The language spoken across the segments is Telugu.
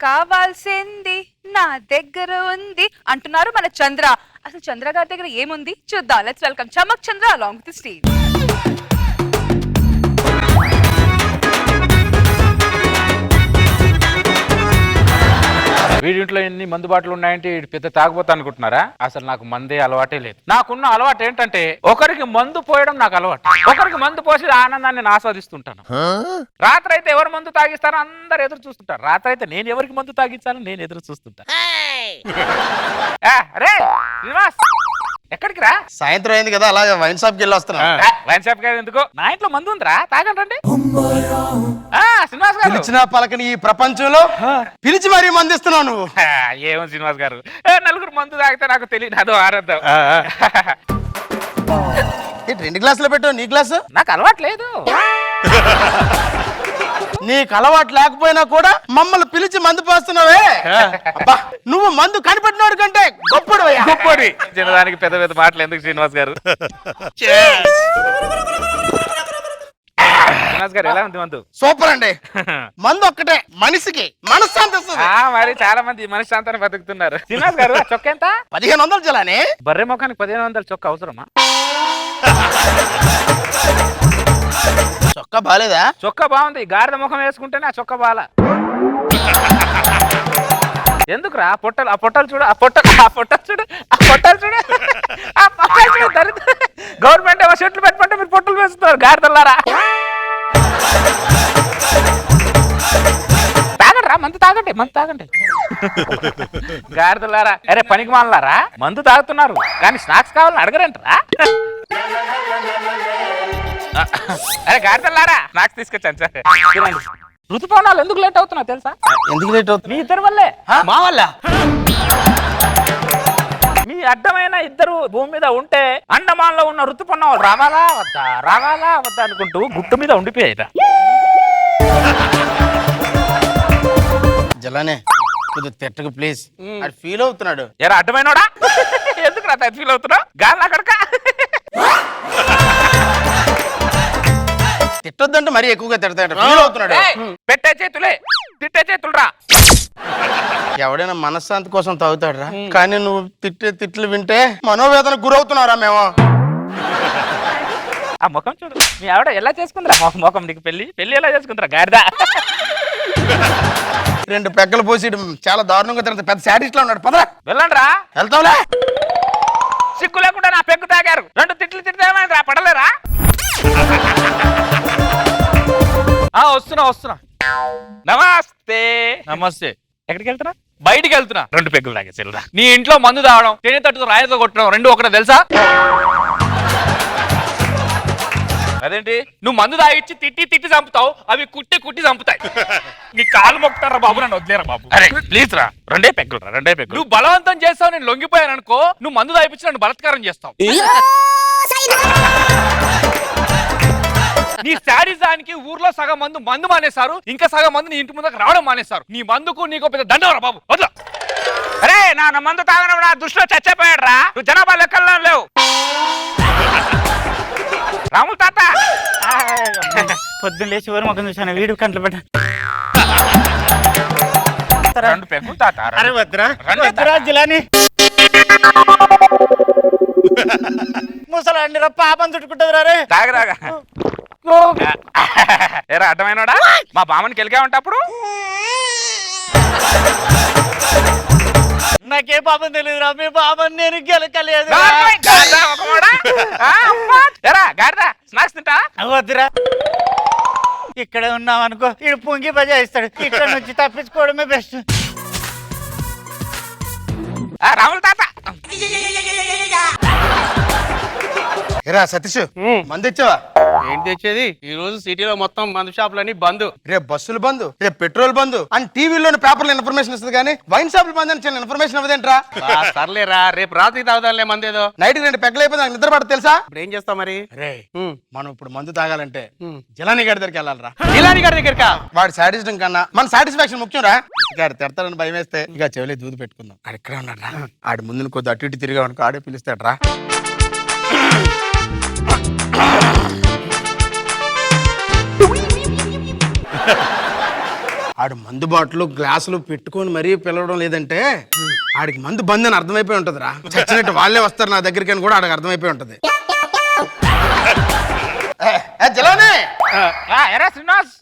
కావాల్సింది నా దగ్గర ఉంది అంటున్నారు మన చంద్ర. అసలు చంద్ర గారి దగ్గర ఏముంది చూద్దాం. Let's welcome Chamak Chandra along with the stage. వీడింట్లో ఎన్ని మందు బాటలు ఉన్నాయంటే పెద్ద తాగబోతా అనుకుంటున్నారా? అసలు నాకు మందే అలవాటే లేదు. నాకున్న అలవాటు ఏంటంటే ఒకరికి మందు పోయడం నాకు అలవాటు. ఒకరికి మందు పోసి ఆనందాన్ని నేను ఆస్వాదిస్తుంటాను. రాత్రి అయితే ఎవరు మందు తాగిస్తారో అందరు ఎదురు చూస్తుంటారు. రాత్రి అయితే నేను ఎవరికి మందు తాగించాలని నేను ఎదురు చూస్తుంటాను. రే శ్రీనివాస్, ఎక్కడికి రా? సాయంత్రం అయింది కదా, అలాగే వైన్ షాప్ కి వెళ్ళి వస్తున్నా. వైన్ షాప్ కాదు ఎందుకు, నా ఇంట్లో మందు ఉందిరా, తాగండి. శ్రీనివాస్ గారు పిలిచిన పలకని ఈ ప్రపంచంలో పిలిచి మరీ మందిస్తున్నావు నువ్వు. ఏమో శ్రీనివాస్ గారు, నలుగురు మందు తాగితే నాకు తెలియదు, అదో ఆరాధం. రెండు గ్లాసులు పెట్టావు, నీ గ్లాసు? నాకు అలవాటు లేదు. నీకు అలవాటు లేకపోయినా కూడా మమ్మల్ని పిలిచి మందు పోస్తున్నావే. అబ్బా, నువ్వు మందు కనిపెట్టినోడు కంటే గొప్పడు. గొప్పడి చిన్నదానికి పెద్ద పెద్ద మాటలు ఎందుకు శ్రీనివాస్ గారు? శ్రీనివాస్ గారు ఎలా ఉంది మందు? సూపర్ అండి. మందు ఒక్కటే మనిషికి మనశ్శాంతి వస్తుంది. మరి చాలా మంది మనశ్శాంతాన్ని బతుకుతున్నారు. శ్రీనివాస్ గారు చొక్క ఎంత? 1500 జలానే. బర్రె ముఖానికి 1500 చొక్క అవసరమా? చొక్కా బాలేదా? చొక్క బాగుంది, గాడిద ముఖం వేసుకుంటేనే ఆ చొక్క బాల. ఎందుకురా పొట్టలు? ఆ పొట్టలు చూడు, ఆ పొట్టలు చూడు, ఆ పొట్టలు చూడు, ఆ పొట్టలు చూడు. దరిద్ర గవర్నమెంట్ ఏమో చెట్లు పెట్టుకుంటే మీరు పొట్టలు వేస్తున్నారు గాడిదల్లారా. తాగండి, మందు తాగండి, మందు తాగండి గాడిదల్లారా. అరే పనికి మానలారా, మందు తాగుతున్నారు కానీ స్నాక్స్ కావాలని అడగరంటరా. అరే గాడిదల్లారా, స్నాక్స్ తీసుకొచ్చాను సరే. ఋతుపవనాలు ఎందుకు లేట్ అవుతున్నా తెలుసా? ఎందుకు లేట్ అవుతుంది? మీ ఇద్దరి వల్లే. మా వల్ల? మీ అడ్డమైన ఇద్దరు భూమి మీద ఉంటే అండమాన్లో ఉన్న ఋతుపవనాలు రావాలా వద్దా అనుకుంటూ గుట్టు మీద ఉండిపోయాయిట. జలానే కొద్దిగా తిట్టకు ప్లీజ్, అది ఫీల్ అవుతున్నాడు. ఎరా అడ్డమైనోడా, ఎందుకు నా ఫీల్ అవుతున్నావు? గాలి అక్కడక తిట్టొద్దంటే మరీ ఎక్కువగా తిడతాడు, ఫీల్ అవుతున్నాడు. పెట్టే చేతులే, తిట్టే చేతులు రా. ఎవడైనా మనశ్శాంతి కోసం తాగుతాడు రా, కానీ నువ్వు తిట్టే తిట్లు వింటే మనోవేదనకు గురవుతున్నారా మేము. ఆ ముఖం చూడు, మీ ఆవిడ ఎలా చేసుకుందిరా ముఖం? నీకు పెళ్లి ఎలా చేసుకుందిరా గాడిద? 2 పెగ్గలు పోసి చాలా దారుణంగా తిరుగుతా, పెద్ద శాడిస్ట్ లో ఉన్నాడు. పదరా వెళ్ళండి రా. వెళ్తావులే. సిగ్గు లేకుండా నా పెగ్గు తాగారు, 2 తిట్లు తిట్టామని రా, పడలేరా? వస్తున్నా. నమస్తే. నమస్తే. ఎక్కడికి వెళ్తున్నా? బయటికి వెళ్తున్నా. 2 పెగ్గులు తాగేసి. నీ ఇంట్లో మందు తాగడం, తేనెతట్టుతో రాయితో కొట్టడం 2 ఒకటే తెలుసా? అదేంటి? నువ్వు మందు తాగిచ్చి తిట్టి చంపుతావు, అవి కుట్టి చంపుతాయి. నీ కాలు మొక్కుతారా బాబు, నన్ను వదిలేరా బాబు. అరే ప్లీజ్ రా, 2 పెగ్గులు. నువ్వు బలవంతం చేస్తావు, నేను లొంగిపోయాను అనుకో, నువ్వు మందు తాగిపించి నన్ను బలత్కారం చేస్తావు. నీ శాడిజానికి ఊర్లో సగం మందు మానేశారు, ఇంకా సగం మంది నీ ఇంటి ముందుకు రావడం మానేశారు. నీ మందుకు నీకు పెద్ద దండవరా బాబు, వద్దు. అరే నా మందు తాగడం నా దృష్టిలో చచ్చిపోయాడు రా. నువ్వు జనాభా లెక్కల్లో లేవు. రాములు తాత పొద్దున్న లేచి ఎవరు మొక్కం చూసాను, వీడు కంట్లో పెట్ట. 2 పెగ్గులు తాత. అరే వద్దురా జిలాని, ముసలాండి రా, పాపం చుట్టుకుంటుంది రే. తాగరాగా. ఏరా అడ్డమైనోడా, మా బామ్మని కెలిగా ఉంటాప్పుడు నాకే పాపం తెలియదురా, మీ పాపం నేను గెలకలేదు. స్నాక్స్ తింటా? వద్దురా, ఇక్కడే ఉన్నాం అనుకో, ఇడు పొంగి బజాయిస్తాడు. ఇక్కడ నుంచి తప్పించుకోవడమే బెస్ట్. రాములు తాత. ఏరా సతీష్, మందు ఇచ్చావా? ఏంటి తెచ్చేది? ఈ రోజు సిటీలో మొత్తం మందు షాపులన్నీ బంద్. రేపు బస్సులు బంద్, రేపు పెట్రోల్ బంద్ అని టీవీలోని పేపర్లో ఇన్ఫర్మేషన్ ఇస్తుంది, కానీ వైన్ షాపులు బంద్ అని చిన్న ఇన్ఫర్మేషన్ ఇవ్వదేంట్రా? సర్లేరా, రేపు రాత్రి తాగుదాంలే మందేదో. నైట్ 2 పెగ్గలు అయిపోయింది, నాకు నిద్ర పడదు తెలుసా? ఇప్పుడు ఏం చేస్తావు మరి? మనం ఇప్పుడు మందు తాగాలంటే జిలానీ గారి దగ్గరికి వెళ్ళాలరా. ఇలాని గారి దగ్గరకా? వాడి సాటిస్ఫాక్షన్ కన్నా మన సాటిస్ఫాక్షన్ ముఖ్యం రా. గారు తిడతాడని భయం వేస్తే ఇక చెవిలే దూది పెట్టుకుందాం. ఆడు ఇక్కడ ఉన్నాడు రా, ఆడి ముందు కొద్ది అటు ఇటు తిరిగా అనుకో, ఆడే పిలుస్తాడు రా. ఆడు మందు బాటలు గ్లాసులు పెట్టుకొని మరీ పిలవడం లేదంటే ఆడికి మందు బంద్ అని అర్థమైపోయి ఉంటదిరా. చచ్చినట్టు వాళ్ళే వస్తారు నా దగ్గరికి అని కూడా ఆడికి అర్థమైపోయి ఉంటది. జలానే ఎరా శ్రీనివాస్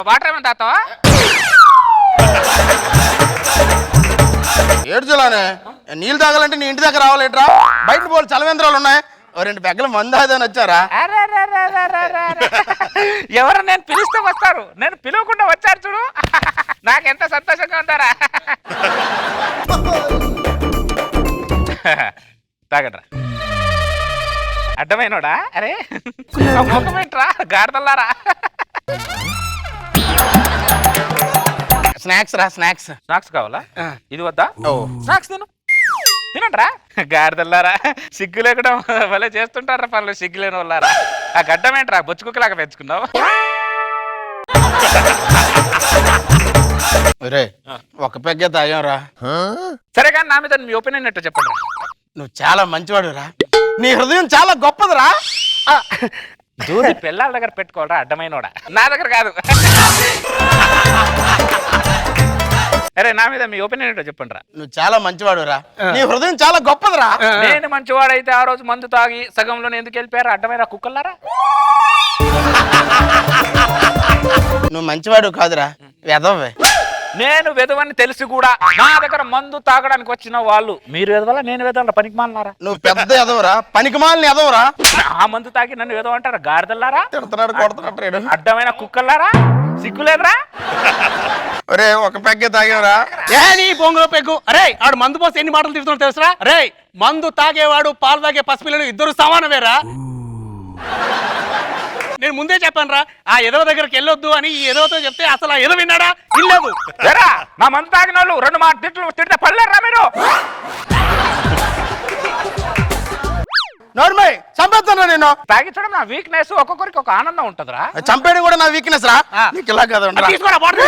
వాటర్ ఏమైనా తాతావా? ఏడు జలానే నీళ్ళు తాగాలంటే నీ ఇంటి దగ్గర రావాలేట్రా? బయట పోలు చలవేంద్రాలు ఉన్నాయి, ఓ 2 పెగ్గల మందు అదని వచ్చారా? ఎవరు నేను పిలిస్తే వస్తారు, నేను పిలవకుండా వచ్చారు చూడు. నాకెంత సంతోషంగా ఉందారా. తాగట్రా అడ్డమైనోడా? అరే ముఖమేంట్రా గాడిదల్లారా. స్నాక్స్ రా, స్నాక్స్. స్నాక్స్ కావాలా? ఇది వద్దా? స్నాక్స్ తినండిరా గాడిదల్లారా. సిగ్గు లేకుండా భలే చేస్తుంటారా పనులు, సిగ్గు లేని వాళ్ళారా. ఆ గడ్డం ఏంట్రా బొచ్చుకుక్కలాగా పెంచుకున్నావు? ఒక పెగ్గే తాగాంరా. సరే కానీ నా మీద మీ ఒపీనియన్ ఏంటో చెప్పండి. నువ్వు చాలా మంచివాడురా, నీ హృదయం చాలా గొప్పదిరా. దూది పిల్లల దగ్గర పెట్టుకోవాలరా అడ్డమైనోడా, నా దగ్గర కాదు. అరే నా మీద మీ ఒపీనియన్ ఏంటో చెప్పండి రా. నువ్వు చాలా మంచివాడురా, నీ హృదయం చాలా గొప్పదిరా. నేను మంచివాడైతే ఆ రోజు మందు తాగి సగంలోనే ఎందుకు వెళ్ళిపోయారు అడ్డమైన కుక్కల్లారా? నువ్వు మంచివాడు కాదురా, వెదవే. నేను వెదవని తెలిసి కూడా నా దగ్గర మందు తాగడానికి వచ్చిన వాళ్ళు మీరు వెదవాలా నేను వెదవాలా? పనికి మాలన్నారా? నువ్వు పెద్ద ఎదవరా, పనికిమాలిన ఎదవరా. ఆ మందు తాగి నన్ను వెదవ అంటారా? గాడిదల్లారా, తిడుతున్నాడు, కొడుతున్నాడు. అడ్డమైన కుక్కల్లారా, సిగ్గులేదురా? ఒరే ఒక పెగ్గే తాగావురా. ఏ నీ బొంగులో పెగ్గు. అరే ఆడు మందు పోసి ఎన్ని మాటలు తిడుతున్నాడు తెలుసురా? అరే మందు తాగేవాడు పాలు తాగే పసిపిల్లలు ఇద్దరు సమానమేరా. నేను ముందే చెప్పాను రా, ఆ ఎదవ దగ్గరికి వెళ్ళొద్దు అని. ఈ ఎదవతో చెప్తే అసలు ఆ ఎదవ విన్నాడా? ఇల్లేదు. నా మందు తాగిన వాళ్ళు 2 మాట తిడితే పడలేరా మీరు? నోర్మై చంపేస్తాను నేను. తాగించడం నా వీక్నెస్, ఒక్కొక్కరికి ఒక ఆనందం ఉంటదిరా. చంపేయడం కూడా నా వీక్నెస్ రా. నీకు ఇలా కదా ఉండరా? తీసుకోరా బాటిల్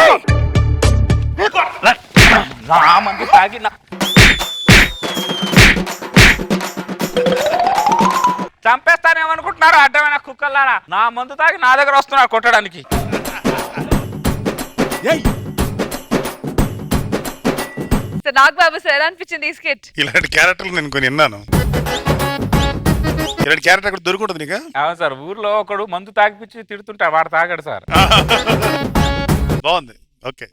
తీసుకో. నా మందు తాగి చంపేస్తానేమనుకుంటున్నారు అడ్డమైన కుక్కల్లారా. నా మందు తాగి నా దగ్గర వస్తున్నారు కొట్టడానికి. నాగబాబు సార్ ఎలా అనిపించింది ఈ స్కిట్? ఇలాంటి క్యారెక్టర్లు నేను కొన్ని విన్నాను. ఇలాంటి క్యారెక్టర్ అక్కడ దొరుకుతుంది నీకు? అవును సార్, ఊర్లో ఒకడు మందు తాగిపించి తిడుతుంటాడు, వాడు తాగాడు సార్. బాగుంది. ఓకే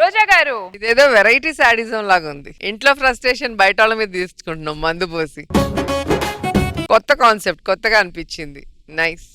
రోజా గారు, ఇదేదో వెరైటీ సాడిజం లాగా ఉంది. ఇంట్లో ఫ్రస్ట్రేషన్ బయట వాళ్ళ మీద తీసుకుంటున్నాం మందు పోసి. కొత్త కాన్సెప్ట్, కొత్తగా అనిపించింది. నైస్.